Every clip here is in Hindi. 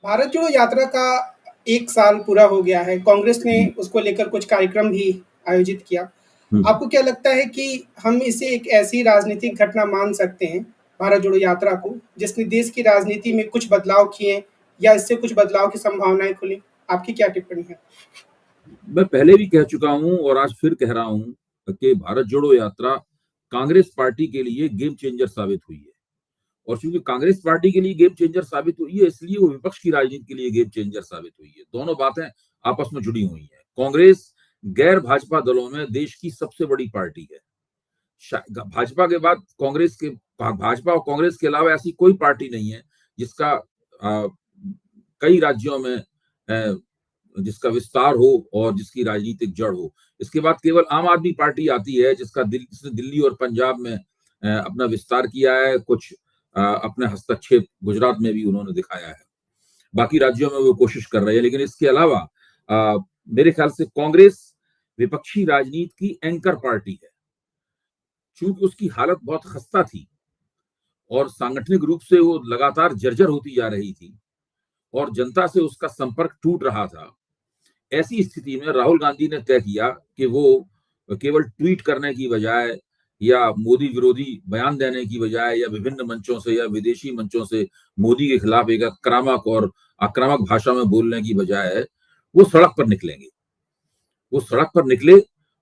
भारत जोड़ो यात्रा का 1 साल पूरा हो गया है। कांग्रेस ने हम्म, उसको लेकर कुछ कार्यक्रम भी आयोजित किया। हम्म। आपको क्या लगता है कि हम इसे एक ऐसी राजनीतिक घटना मान सकते हैं, भारत जोड़ो यात्रा को, जिसने देश की राजनीति में कुछ बदलाव किए या इससे कुछ बदलाव की संभावनाएँ खुली? आपकी क्या टिप्पणी है? मैं पहले भी कह चुका हूं और आज फिर कह रहा हूं कि भारत जोड़ो यात्रा कांग्रेस पार्टी के लिए गेम चेंजर साबित हुई है। और चूंकि कांग्रेस पार्टी के लिए गेम चेंजर साबित हुई है, इसलिए वो विपक्ष की राजनीति के लिए गेम चेंजर साबित हुई है। दोनों बातें आपस में जुड़ी हुई हैं। कांग्रेस गैर भाजपा दलों में देश की सबसे बड़ी पार्टी है। भाजपा के बाद भाजपा और कांग्रेस के अलावा ऐसी कोई पार्टी नहीं है जिसका कई राज्यों में जिसका विस्तार हो और जिसकी राजनीतिक जड़ हो। इसके बाद केवल आम आदमी पार्टी आती है जिसने दिल्ली और पंजाब में अपना विस्तार किया है। कुछ अपने हस्तक्षेप गुजरात में भी उन्होंने दिखाया है। बाकी राज्यों में वो कोशिश कर रहे हैं, लेकिन इसके अलावा मेरे ख्याल से कांग्रेस विपक्षी राजनीति की एंकर पार्टी है। चूंकि उसकी हालत बहुत खस्ता थी और सांगठनिक रूप से वो लगातार जर्जर होती जा रही थी और जनता से उसका संपर्क टूट रहा था, ऐसी स्थिति में राहुल गांधी ने तय किया कि वो केवल ट्वीट करने की बजाय या मोदी विरोधी बयान देने की बजाय या विभिन्न मंचों से या विदेशी मंचों से मोदी के खिलाफ एक आक्रामक भाषा में बोलने की बजाय वो सड़क पर निकलेंगे। वो सड़क पर निकले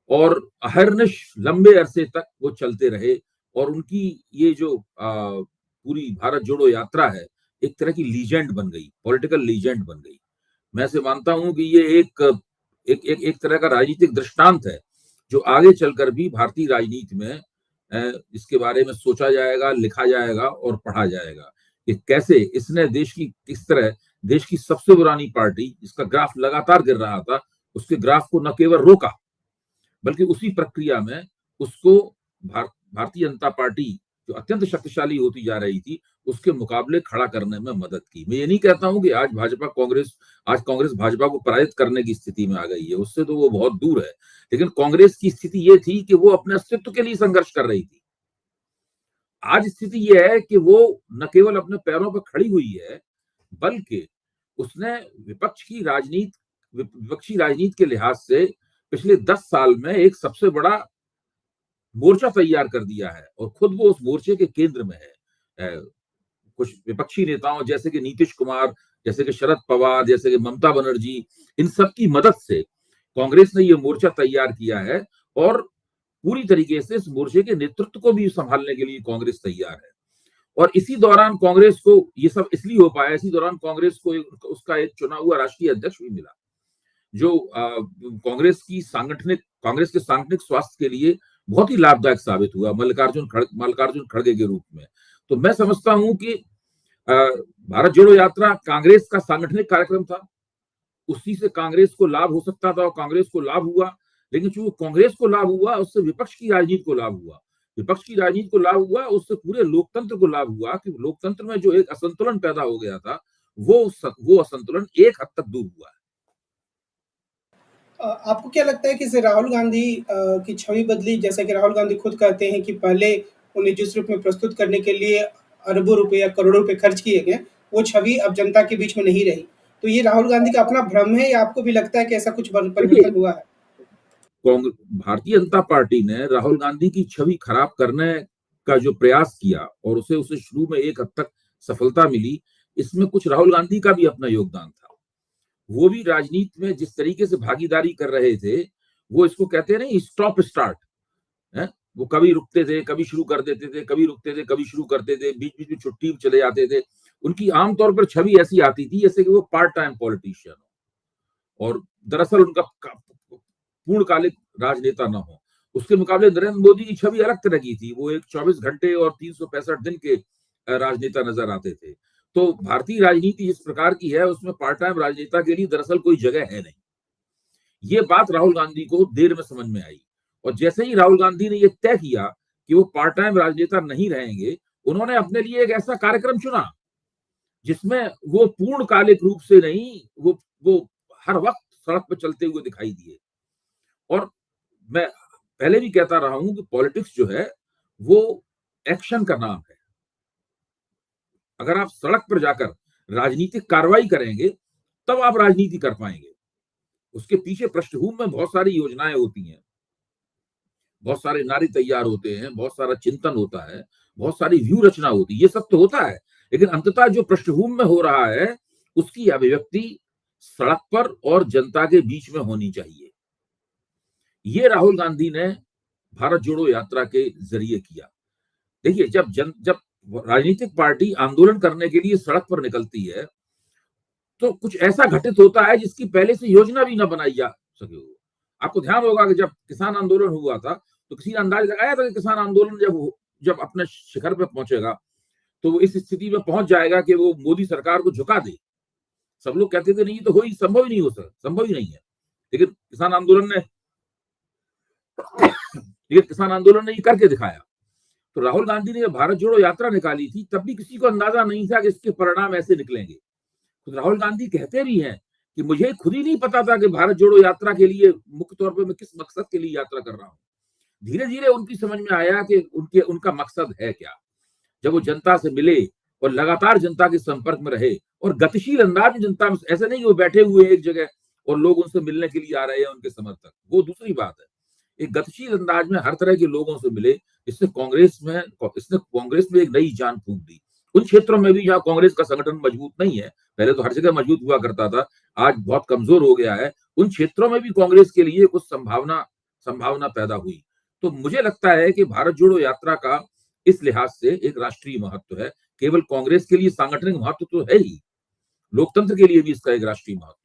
और अहर्निश लंबे अरसे तक वो चलते रहे। और उनकी ये जो पूरी भारत जोड़ो यात्रा है, एक तरह की लीजेंड बन गई, पॉलिटिकल लीजेंड बन गई। मैं ऐसे मानता हूं कि ये एक तरह का राजनीतिक दृष्टांत है जो आगे चलकर भी भारतीय राजनीति में इसके बारे में सोचा जाएगा, लिखा जाएगा और पढ़ा जाएगा कि कैसे इसने किस तरह देश की सबसे पुरानी पार्टी जिसका ग्राफ लगातार गिर रहा था, उसके ग्राफ को न केवल रोका बल्कि उसी प्रक्रिया में उसको भारतीय जनता पार्टी जो अत्यंत शक्तिशाली होती जा रही थी उसके मुकाबले खड़ा करने में मदद की। मैं ये नहीं कहता हूं कि आज कांग्रेस भाजपा को पराजित करने की स्थिति में आ गई है, उससे तो वो बहुत दूर है। लेकिन कांग्रेस की स्थिति ये थी कि वो अपने अस्तित्व के लिए संघर्ष कर रही थी। आज स्थिति यह है कि वो न केवल अपने पैरों पर खड़ी हुई है बल्कि उसने विपक्षी राजनीति के लिहाज से पिछले 10 साल में एक सबसे बड़ा मोर्चा तैयार कर दिया है और खुद वो उस मोर्चे के केंद्र में है। कुछ विपक्षी नेताओं जैसे कि नीतीश कुमार, जैसे कि शरद पवार, जैसे कि ममता बनर्जी, इन सब की मदद से कांग्रेस ने ये मोर्चा तैयार किया है और पूरी तरीके से इस मोर्चे के नेतृत्व को भी संभालने के लिए कांग्रेस तैयार है। और इसी दौरान कांग्रेस को ये सब इसलिए हो पाया, इसी दौरान कांग्रेस को उसका एक चुना हुआ राष्ट्रीय अध्यक्ष भी मिला जो कांग्रेस के सांगठनिक स्वास्थ्य के लिए बहुत ही लाभदायक साबित हुआ, मल्लिकार्जुन खड़गे के रूप में। तो मैं समझता हूं कि भारत जोड़ो यात्रा कांग्रेस का सांगठनिक कार्यक्रम था, उसी से कांग्रेस को लाभ हो सकता था और कांग्रेस को लाभ हुआ। लेकिन चूंकि कांग्रेस को लाभ हुआ, उससे विपक्ष की राजनीति को लाभ हुआ। विपक्ष की राजनीति को लाभ हुआ, उससे पूरे लोकतंत्र को लाभ हुआ कि लोकतंत्र में जो एक असंतुलन पैदा हो गया था वो असंतुलन एक हद तक दूर हुआ है। आपको क्या लगता है कि इससे राहुल गांधी की छवि बदली? जैसा कि राहुल गांधी खुद कहते हैं कि पहले उन्हें जिस रूप में प्रस्तुत करने के लिए अरबों रुपए या करोड़ों रुपए खर्च किए गए, वो छवि अब जनता के बीच में नहीं रही। तो ये राहुल गांधी का अपना भ्रम है या आपको भी लगता है कि ऐसा कुछ देखिए, परिवर्तन हुआ है? भारतीय जनता पार्टी ने राहुल गांधी की छवि खराब करने का जो प्रयास किया और उसे शुरू में एक हद तक सफलता मिली, इसमें कुछ राहुल गांधी का भी अपना योगदान था। वो भी राजनीति में जिस तरीके से भागीदारी कर रहे थे, वो इसको कहते हैं नहीं, स्टॉप स्टार्ट है। वो कभी रुकते थे, कभी शुरू कर देते थे, कभी रुकते थे, कभी शुरू करते थे, बीच बीच में छुट्टी में चले जाते थे। उनकी आमतौर पर छवि ऐसी आती थी जैसे कि वो पार्ट टाइम पॉलिटिशियन हो और दरअसल उनका पूर्णकालिक राजनेता न हो। उसके मुकाबले नरेंद्र मोदी की छवि अलग तरह की थी। वो एक 24 घंटे और 365 दिन के राजनेता नजर आते थे। तो भारतीय राजनीति जिस प्रकार की है उसमें पार्ट टाइम राजनेता के लिए दरअसल कोई जगह है नहीं। ये बात राहुल गांधी को देर में समझ में आई और जैसे ही राहुल गांधी ने ये तय किया कि वो पार्ट टाइम राजनेता नहीं रहेंगे, उन्होंने अपने लिए एक ऐसा कार्यक्रम चुना जिसमें वो पूर्णकालिक रूप से नहीं, वो हर वक्त सड़क पर चलते हुए दिखाई दिए। और मैं पहले भी कहता रहा हूं कि पॉलिटिक्स जो है वो एक्शन का नाम है। अगर आप सड़क पर जाकर राजनीतिक कार्रवाई करेंगे, तब आप राजनीति कर पाएंगे। उसके पीछे पृष्ठभूमि में बहुत सारी योजनाएं होती हैं, बहुत सारे नारे तैयार होते हैं, बहुत सारा चिंतन होता है, बहुत सारी व्यू रचना होती है, ये सब तो होता है, लेकिन अंततः जो पृष्ठभूमि में हो रहा है उसकी अभिव्यक्ति सड़क पर और जनता के बीच में होनी चाहिए। ये राहुल गांधी ने भारत जोड़ो यात्रा के जरिए किया। देखिए, जब राजनीतिक पार्टी आंदोलन करने के लिए सड़क पर निकलती है तो कुछ ऐसा घटित होता है जिसकी पहले से योजना भी ना बनाई जा सके। आपको ध्यान होगा कि जब किसान आंदोलन हुआ था तो किसी ने अंदाज लगाया था कि किसान आंदोलन जब अपने शिखर पे पहुंचेगा तो वो इस स्थिति में पहुंच जाएगा कि वो मोदी सरकार को झुका दे। सब लोग कहते थे नहीं, तो हो ही संभव ही नहीं हो सकता, संभव ही नहीं है। लेकिन किसान आंदोलन ने ये करके दिखाया। तो राहुल गांधी ने जब भारत जोड़ो यात्रा निकाली थी तब भी किसी को अंदाजा नहीं था कि इसके परिणाम ऐसे निकलेंगे। तो राहुल गांधी कहते भी हैं कि मुझे खुद ही नहीं पता था कि भारत जोड़ो यात्रा के लिए मुख्य तौर पर मैं किस मकसद के लिए यात्रा कर रहा हूँ। धीरे धीरे उनकी समझ में आया कि उनका मकसद है क्या। जब वो जनता से मिले और लगातार जनता के संपर्क में रहे और गतिशील अंदाज में जनता में, ऐसे नहीं कि वो बैठे हुए एक जगह और लोग उनसे मिलने के लिए आ रहे हैं उनके समर्थक, वो दूसरी बात है। एक गतिशील अंदाज में हर तरह के लोगों से मिले, इसने कांग्रेस में एक नई जान फूंक दी। उन क्षेत्रों में भी जहां कांग्रेस का संगठन मजबूत नहीं है, पहले तो हर जगह मजबूत हुआ करता था, आज बहुत कमजोर हो गया है, उन क्षेत्रों में भी कांग्रेस के लिए कुछ संभावना पैदा हुई। तो मुझे लगता है कि भारत जोड़ो यात्रा का इस लिहाज से एक राष्ट्रीय महत्व है। केवल कांग्रेस के लिए सांगठनिक महत्व तो है ही, लोकतंत्र के लिए भी इसका एक राष्ट्रीय महत्व